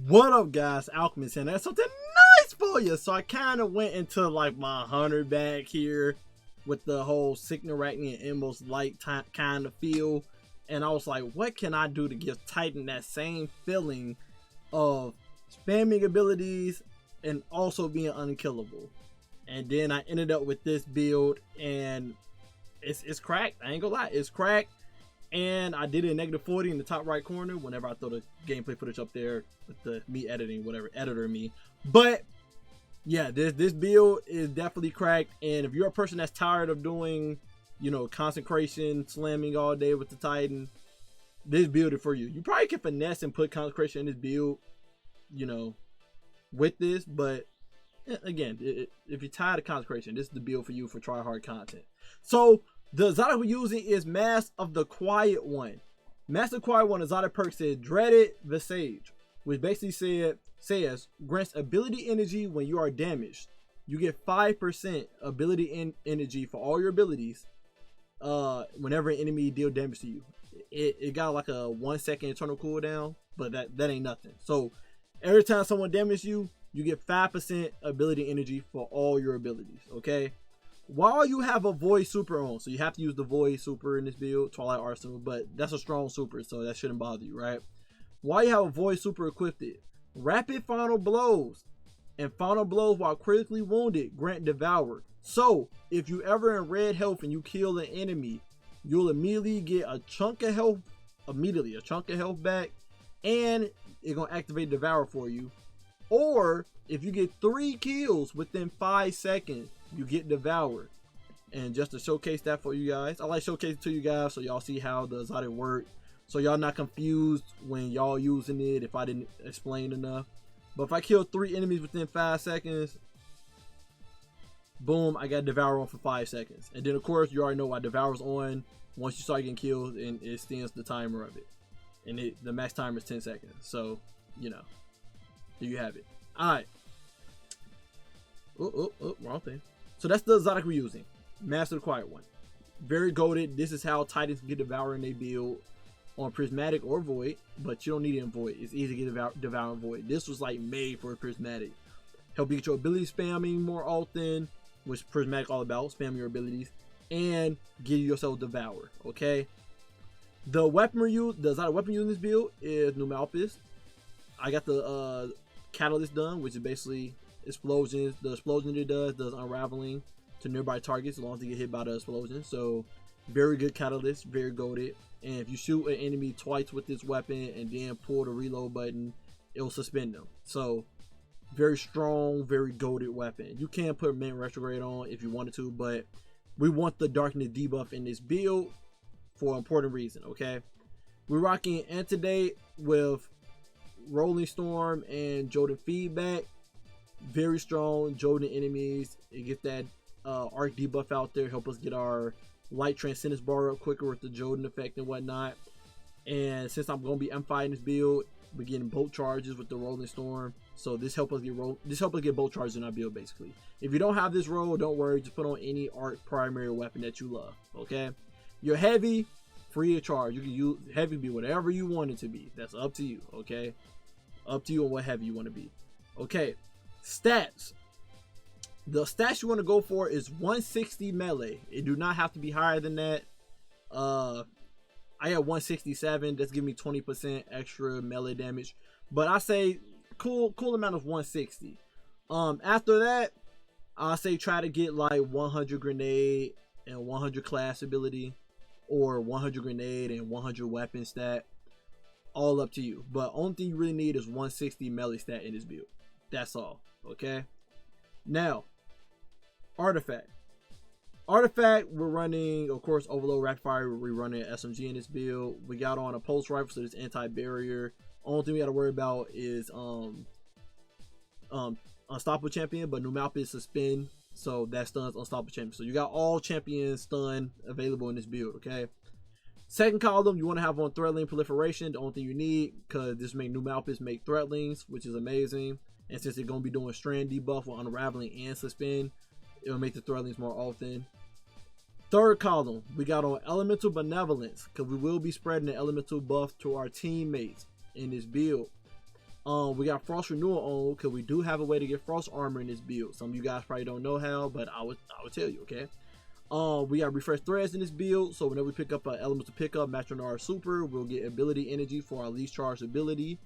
What up, guys? Alchemist, and that's something nice for you. So I kind of went into like my 100 bag here with the whole Signoracne and Emos light kind of feel, and I was like, what can I do to give Titan that same feeling of spamming abilities and also being unkillable? And then I ended up with this build, and it's cracked. I ain't gonna lie, it's cracked. And I did it in -40 in the top right corner whenever I throw the gameplay footage up there with the me editing, whatever, editor me. But yeah, this build is definitely cracked. And if you're a person that's tired of doing, you know, consecration, slamming all day with the Titan, this build is for you. You probably can finesse and put consecration in this build, you know, with this. But again, if you're tired of consecration, this is the build for you for try hard content. So the exotic we're using is Mask of the Quiet One. Mask of the Quiet One exotic perk said Dreaded Visage, which basically says grants ability energy when you are damaged. You get 5% ability energy for all your abilities whenever an enemy deal damage to you. It got like a 1 second internal cooldown, but that ain't nothing. So every time someone damages you, you get 5% ability energy for all your abilities, okay? While you have a Void Super on, so you have to use the Void Super in this build, Twilight Arsenal, but that's a strong super, so that shouldn't bother you, right? While you have a Void Super equipped, Rapid Final Blows and Final Blows while critically wounded grant Devour. So if you ever in red health and you kill an enemy, you'll immediately get a chunk of health, back, and it's gonna activate Devour for you. Or if you get 3 kills within 5 seconds, you get Devoured. And just to showcase that for you guys, I like showcasing to you guys so y'all see how the exotic work, so y'all not confused when y'all using it if I didn't explain enough. But if I kill 3 enemies within 5 seconds, boom, I got Devour on for 5 seconds. And then of course you already know why Devour's on once you start getting killed, and it extends the timer of it. And the max timer is 10 seconds. So, you know, there you have it. Alright. Oh, wrong thing. So that's the exotic we're using. Master of the Quiet One. Very goated. This is how Titans get Devour in their build on Prismatic or Void, but you don't need it in Void. It's easy to get Devour in Void. This was like made for Prismatic. Help you get your ability spamming more often, which Prismatic all about, spamming your abilities, and give yourself Devour, okay? The weapon the exotic weapon using this build is Numalpus. I got the Catalyst done, which is basically explosions. The explosion it does unraveling to nearby targets as long as they get hit by the explosion. So very good catalyst, very goated. And if you shoot an enemy twice with this weapon and then pull the reload button, it'll suspend them. So very strong, very goated weapon. You can put Mint Retrograde on if you wanted to, but we want the darkness debuff in this build for an important reason, okay? We're rocking Antidote with Rolling Storm and Jolden Feedback. Very strong Jolden enemies. It gets that arc debuff out there, help us get our light transcendence bar up quicker with the Jolden effect and whatnot. And since I'm going to be M5 this build, we're getting bolt charges with the Rolling Storm, so this help us get bolt charges in our build basically. If you don't have this roll, don't worry, just put on any arc primary weapon that you love, okay? You're heavy, free of charge. You can use heavy to be whatever you want it to be. That's up to you, okay? Up to you on what heavy you want to be. Okay, stats. The stats you want to go for is 160 melee. It do not have to be higher than that. I had 167. That's giving me 20% extra melee damage. But I say cool amount of 160. After that, I say try to get like 100 grenade and 100 class ability, or 100 grenade and 100 weapon stat. All up to you. But only thing you really need is 160 melee stat in this build. That's all. Okay. Now, artifact. We're running, of course, Overload Rapid Fire. We're running SMG in this build. We got on a pulse rifle, so it's anti-barrier. Only thing we got to worry about is Unstoppable Champion, but Numalpus suspend, so that stuns Unstoppable Champion. So you got all champions stun available in this build, okay? Second column, you want to have on Threatling Proliferation, the only thing you need, because this make Numalpus make Threatlings, which is amazing. And since they're going to be doing Strand debuff with Unraveling and Suspend, it'll make the Threatlings more often. Third column, we got on Elemental Benevolence, because we will be spreading the Elemental buff to our teammates in this build. We got Frost Renewal on because we do have a way to get Frost Armor in this build. Some of you guys probably don't know how, but I would tell you, okay? We got Refresh Threads in this build, so whenever we pick up an element to pick up match on our super, we'll get ability energy for our least charged ability.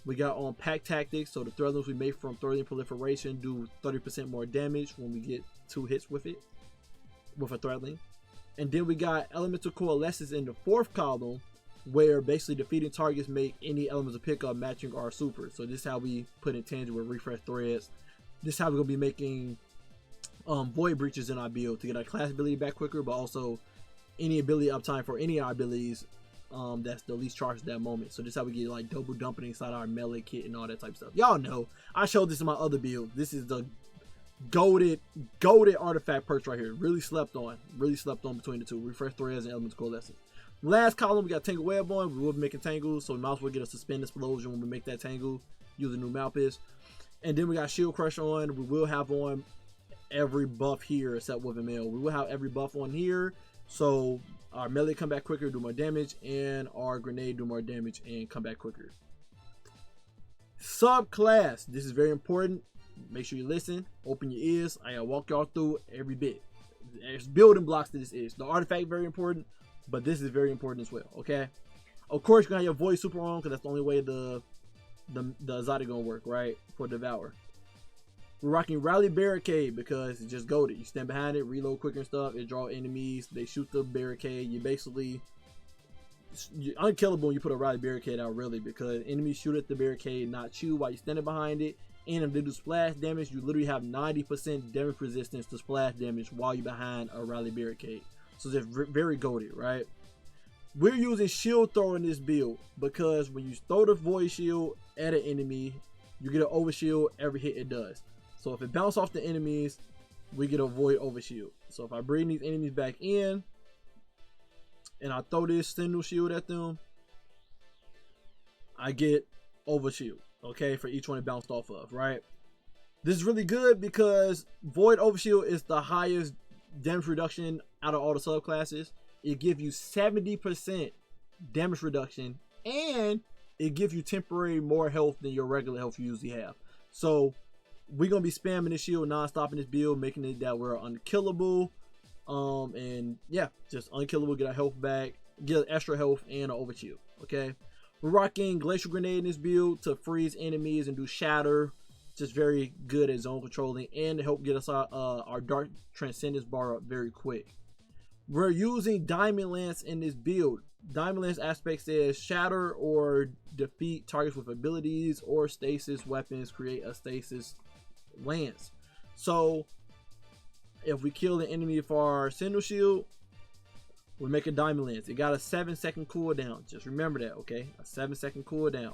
We got on Pack Tactics, so the Threadlings we make from Threadling Proliferation do 30% more damage when we get 2 hits with it, with a Threadling. And then we got Elemental Coalescence in the 4th column, where basically defeating targets make any elements of pickup matching our super. So this is how we put in tangent with Refresh Threads. This is how we're going to be making Void Breaches in our build to get our class ability back quicker, but also any ability uptime for any of our abilities that's the least charged at that moment. So this is how we get like double dumping inside our melee kit and all that type of stuff. Y'all know I showed this in my other build. This is the goated artifact perch right here. Really slept on between the two, Refresh Threads and Elemental Coalescence. Last column, we got Tangle Web on. We will be making tangles, so we might as well get a Suspend Explosion when we make that tangle using new Malpus. And then we got Shield Crush on. We will have on every buff here except with a mail. We will have every buff on here, so our melee come back quicker, do more damage, and our grenade do more damage and come back quicker. Subclass, this is very important. Make sure you listen, open your ears. I gotta walk y'all through every bit. There's building blocks to this is. The artifact very important, but this is very important as well, okay? Of course, you're gonna have your voice super on because that's the only way the exotic gonna work, right? For Devour. We're rocking Rally Barricade because it's just goated. You stand behind it, reload quicker and stuff. It draw enemies. They shoot the barricade. You're unkillable when you put a Rally Barricade out, really, because enemies shoot at the barricade, not you, while you're standing behind it. And if they do splash damage, you literally have 90% damage resistance to splash damage while you're behind a Rally Barricade. So they're very goated, right? We're using Shield Throw in this build because when you throw the Void Shield at an enemy, you get an Overshield every hit it does. So if it bounces off the enemies, we get a Void Overshield. So if I bring these enemies back in and I throw this Sentinel Shield at them, I get Overshield, okay, for each one it bounced off of, right? This is really good because Void Overshield is the highest damage reduction out of all the subclasses. It gives you 70% damage reduction, and it gives you temporary more health than your regular health you usually have. So we're gonna be spamming this shield non-stop in this build, making it that we're unkillable. And yeah, just unkillable, get our health back, get extra health and an overshield. Okay, we're rocking Glacial Grenade in this build to freeze enemies and do shatter. Just very good at zone controlling and to help get us our Dark Transcendence bar up very quick. We're using Diamond Lance in this build. Diamond Lance aspect says shatter or defeat targets with abilities or stasis weapons, create a stasis lance. So if we kill the enemy for our Sentinel Shield, we make a Diamond Lance. It got a 7-second cooldown. Just remember that, okay? A 7-second cooldown.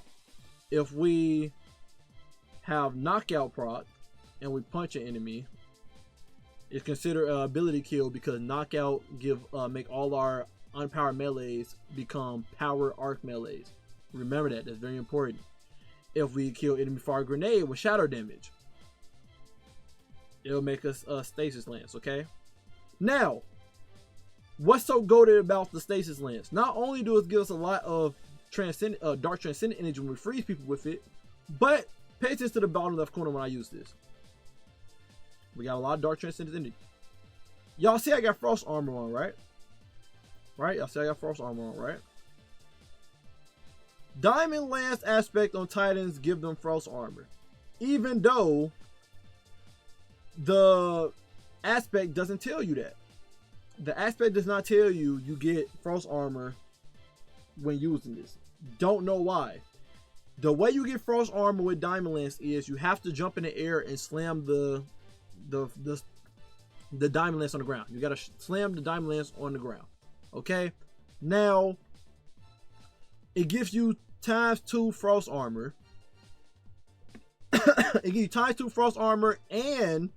If we have knockout proc and we punch an enemy, it's considered an ability kill because knockout make all our unpowered melees become power arc melees. Remember that, that's very important. If we kill enemy for our grenade with shadow damage, it'll make us a stasis lance, okay? Now, what's so goated about the stasis lance? Not only do it give us a lot of dark transcendent energy when we freeze people with it, but pay attention to the bottom left corner when I use this. We got a lot of dark transcendent energy. Y'all see I got frost armor on, right? Right? Y'all see I got frost armor on, right? Diamond Lance aspect on Titans give them frost armor, even though the aspect doesn't tell you that. The aspect does not tell you you get frost armor when using this. Don't know why. The way you get frost armor with Diamond Lance is you have to jump in the air and slam the Diamond Lance on the ground. You gotta slam the Diamond Lance on the ground. Okay, now it gives you ×2 frost armor. It gives you ×2 frost armor, and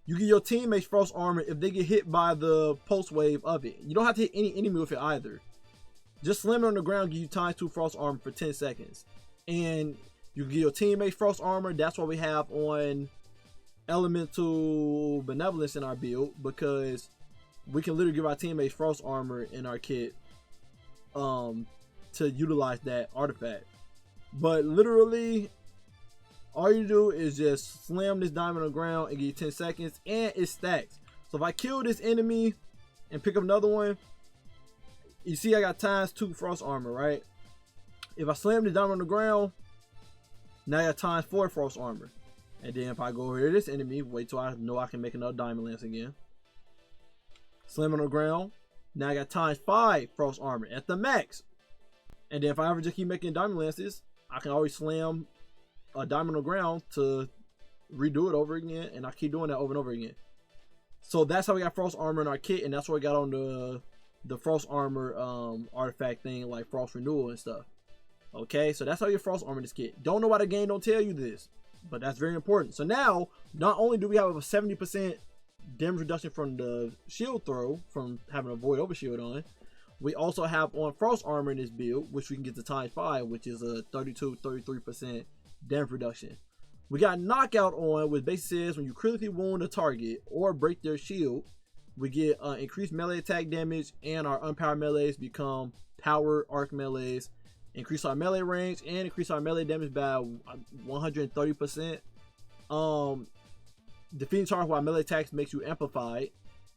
you get your teammates frost armor if they get hit by the pulse wave of it. You don't have to hit any enemy with it either. Just slam it on the ground, give you ×2 frost armor for 10 seconds. And you get your teammates frost armor. That's what we have on Elemental Benevolence in our build, because we can literally give our teammates frost armor in our kit to utilize that artifact. But literally All you do is just slam this diamond on the ground and get you 10 seconds, and it stacks. So if I kill this enemy and pick up another one, you see I got ×2 frost armor, right? If I slam the diamond on the ground, now I got ×4 frost armor. And then if I go over here to this enemy, wait till I know I can make another diamond lance again. Slam on the ground, now I got ×5 frost armor at the max. And then if I ever just keep making diamond lances, I can always slam a diamond on the ground to redo it over again, and I keep doing that over and over again. So that's how we got frost armor in our kit, and that's what we got on the frost armor artifact thing, like frost renewal and stuff. Okay, so that's how you frost armor this kit. Don't know why the game don't tell you this, but that's very important. So now, not only do we have a 70% damage reduction from the shield throw, from having a void overshield on, we also have on frost armor in this build, which we can get to ×5, which is a 33% damage reduction. We got knockout on, which basically says when you critically wound a target or break their shield, we get increased melee attack damage, and our unpowered melees become power arc melees. Increase our melee range and increase our melee damage by 130%. Defeating target while melee attacks makes you amplified,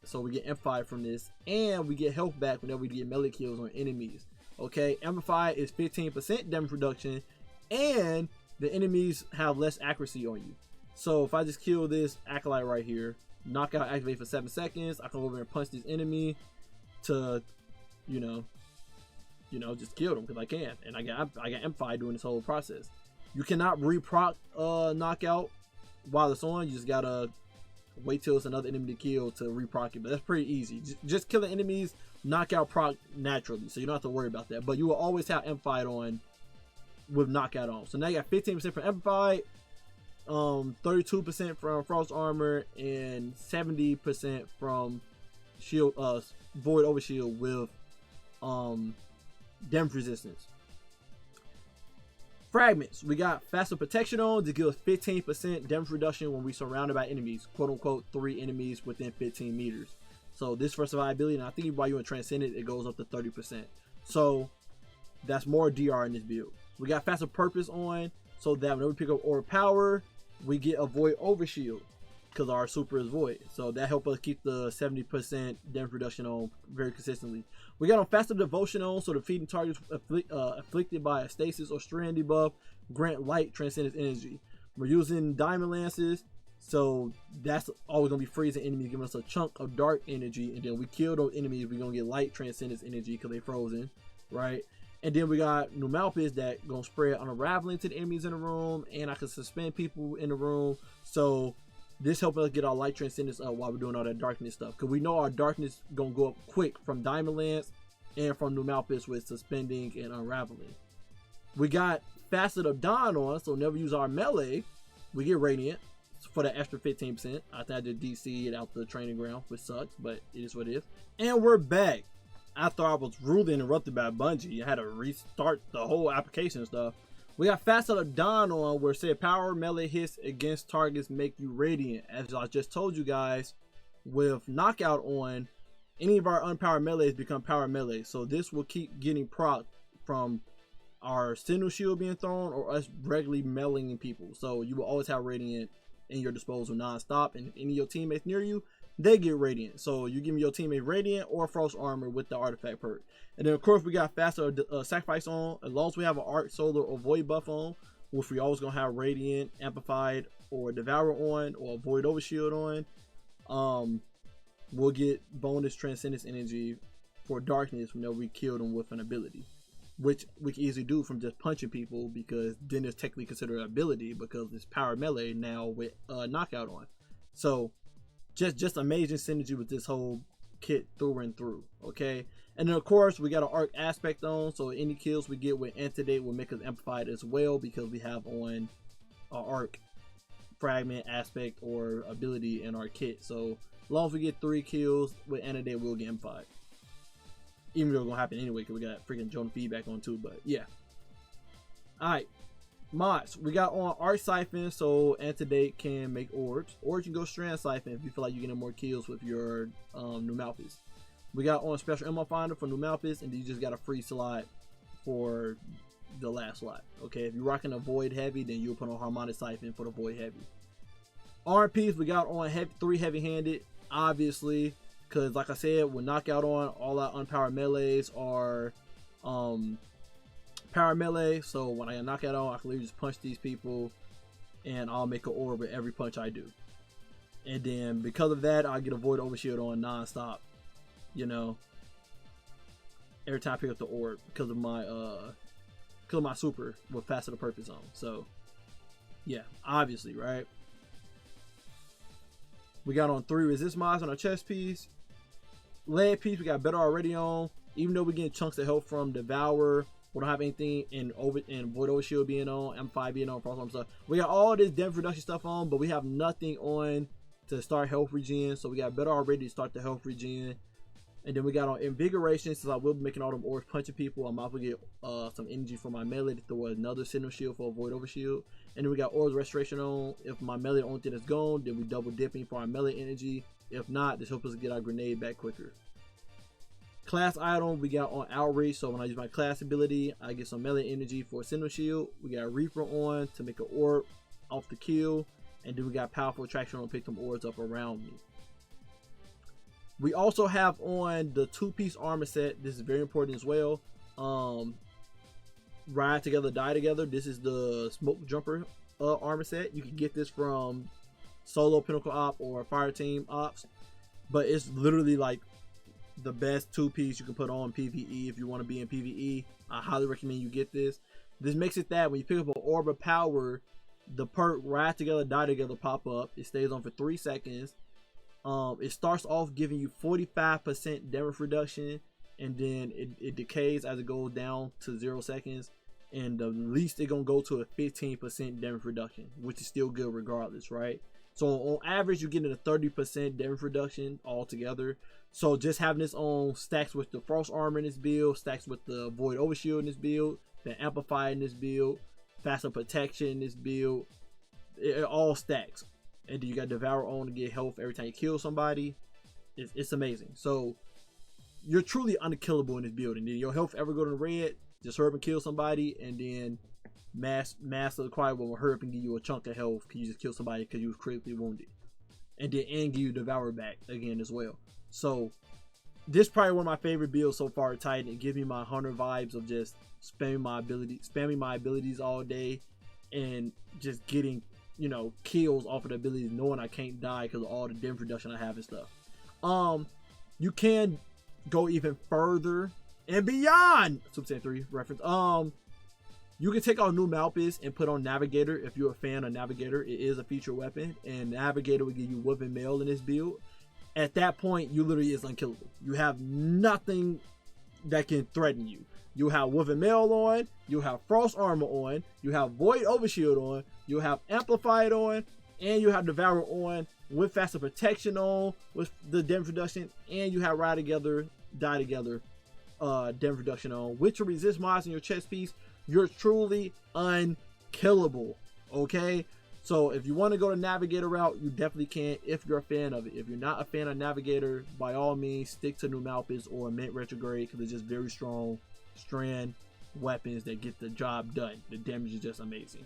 so we get amplified from this, and we get health back whenever we get melee kills on enemies. Okay, amplified is 15% damage reduction, and the enemies have less accuracy on you. So if I just kill this acolyte right here, knockout activate for 7 seconds, I can go over and punch this enemy to, you know, just kill them because I can, and I got amplified during this whole process. You cannot reproc knockout while it's on. You just gotta wait till it's another enemy to kill to reproc it, but that's pretty easy. Just killing enemies knockout proc naturally, so you don't have to worry about that. But you will always have amplified on with knockout on. So now you got 15% from amplified, 32% from frost armor, and 70% from shield void overshield with damage resistance. Fragments, we got faster protection on to give us 15% damage reduction when we surrounded by enemies, quote unquote 3 enemies within 15 meters. So this for survivability, and I think while you're in Transcendent it goes up to 30%. So that's more DR in this build. We got faster purpose on, so that whenever we pick up Aura Power, we get a void overshield because our super is void. So that helps us keep the 70% damage reduction on very consistently. We got on faster devotion on, so defeating targets afflicted by a stasis or strand debuff grant light transcendence energy. We're using diamond lances, so that's always gonna be freezing enemies, giving us a chunk of dark energy, and then we kill those enemies, we're gonna get light transcendence energy because they frozen, right? And then we got Numalpis that gonna spread unraveling to the enemies in the room, and I can suspend people in the room. So this helps us get our light transcendence up while we're doing all that darkness stuff, because we know our darkness gonna go up quick from Diamond Lance and from Numalpis with suspending and unraveling. We got Facet of Dawn on, so never use our melee, we get Radiant for the extra 15%. I think I just DC'd out the training ground, which sucks, but it is what it is. And we're back. After I was rudely interrupted by Bungie, I had to restart the whole application and stuff. We got Facet of Dawn on, where it said power melee hits against targets make you radiant. As I just told you guys, with knockout on, any of our unpowered melees become power melee. So this will keep getting proc from our Sentinel shield being thrown or us regularly meleeing people. So you will always have radiant in your disposal non-stop, and if any of your teammates near you, they get radiant. So you give me your teammate radiant or frost armor with the artifact perk. And then of course we got faster sacrifice on, as long as we have an arc, solar, or void buff on, which we always gonna have radiant, amplified, or devour on, or void overshield on. We'll get bonus transcendence energy for darkness whenever we kill them with an ability, which we can easily do from just punching people, because then it's technically considered an ability because it's power melee now with knockout on. So just amazing synergy with this whole kit through and through. Okay, and then of course we got an arc aspect on, so any kills we get with Antidate will make us amplified as well, because we have on our arc fragment aspect or ability in our kit. So as long as we get 3 kills with Antidate, we'll get amplified, even though it's gonna happen anyway because we got freaking Jonah feedback on too. But yeah, all right. Mods, we got on Arc Siphon, so Antidate can make orbs, or you can go Strand Siphon if you feel like you're getting more kills with your Numalpis. We got on Special Ammo Finder for Numalpis, and you just got a free slot for the last slot. Okay, if you're rocking a Void Heavy, then you'll put on Harmonic Siphon for the Void Heavy. RPs we got on 3 heavy-handed, obviously, because like I said, with knockout on, all our unpowered melees are power melee. So when I knock out on, I can literally just punch these people, and I'll make an orb with every punch I do. And then because of that, I get a Void Overshield on non-stop. You know, every time I pick up the orb because of my super with Faster the Perfect Zone. So yeah, obviously, right? We got on 3 resist mods on our chest piece. Lead piece we got better already on. Even though we're getting chunks of health from Devour, we don't have anything in Void Overshield being on, M5 being on, Frost Armor stuff. We got all this damage reduction stuff on, but we have nothing on to start health regen. So we got better already to start the health regen. And then we got on Invigoration, since I will be making all them orbs punching people. I might as well get some energy for my melee to throw another Signal Shield for a Void Overshield. And then we got Orbs Restoration on. If my melee the only thing that's gone, then we double dipping for our melee energy. If not, this helps us get our grenade back quicker. Class item we got on Outreach, so when I use my class ability, I get some melee energy for a Signal Shield. We got Reaper on to make an orb off the kill. And then we got Powerful Attraction on to pick them orbs up around me. We also have on the 2-piece armor set. This is very important as well. Ride Together, Die Together. This is the Smoke Jumper armor set. You can get this from solo Pinnacle Op or Fire Team Ops. But it's literally like the best 2-piece you can put on PvE if you want to be in PvE. I highly recommend you get this. This makes it that when you pick up an Orb of Power, the perk Ride Together, Die Together pop up. It stays on for 3 seconds. It starts off giving you 45% damage reduction, and then it decays as it goes down to 0 seconds, and the least it's gonna go to a 15% damage reduction, which is still good regardless, right? So on average you're getting a 30% damage reduction altogether. So just having this on stacks with the Frost Armor in this build, stacks with the Void Overshield in this build, the Amplify in this build, Faster Protection in this build, it all stacks. And then you got Devour on to get health every time you kill somebody. It's amazing. So you're truly unkillable in this build. And then your health ever go to the red, just hurry up and kill somebody, and then Master of the Quiet One will hurry up and give you a chunk of health because you just kill somebody because you was critically wounded. And then give you Devour back again as well. So this is probably one of my favorite builds so far at Titan. It gives me my Hunter vibes of just spamming my abilities all day and just getting, you know, kills off of the abilities, knowing I can't die because of all the damage reduction I have and stuff. You can go even further and beyond. Super Saiyan 3 reference. You can take out New Malpus and put on Navigator if you're a fan of Navigator. It is a feature weapon, and Navigator will give you Weapon Mail in this build. At that point, you literally is unkillable. You have nothing that can threaten you. You have Weapon Mail on, you have Frost Armor on, you have Void Overshield on, you have Amplified on, and you have Devour on with Faster Protection on, with the damage reduction, and you have Ride Together, Die Together damage reduction on. With your resist mods in your chest piece, you're truly unkillable, okay? So if you want to go the Navigator route, you definitely can if you're a fan of it. If you're not a fan of Navigator, by all means, stick to New Malpus or Mint Retrograde because it's just very strong strand weapons that get the job done. The damage is just amazing.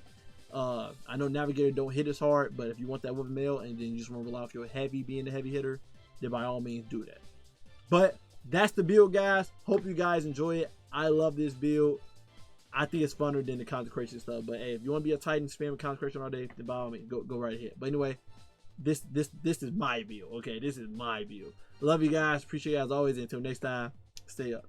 I know Navigator don't hit as hard, but if you want that Weapon Mail and then you just want to rely off your heavy being the heavy hitter, then by all means do that. But that's the build, guys. Hope you guys enjoy it. I love this build. I think it's funner than the consecration stuff. But hey, if you want to be a Titan spamming consecration all day, then by all means, go right ahead. But anyway, this is my build. Okay, this is my build. Love you guys. Appreciate you as always. Until next time, stay up.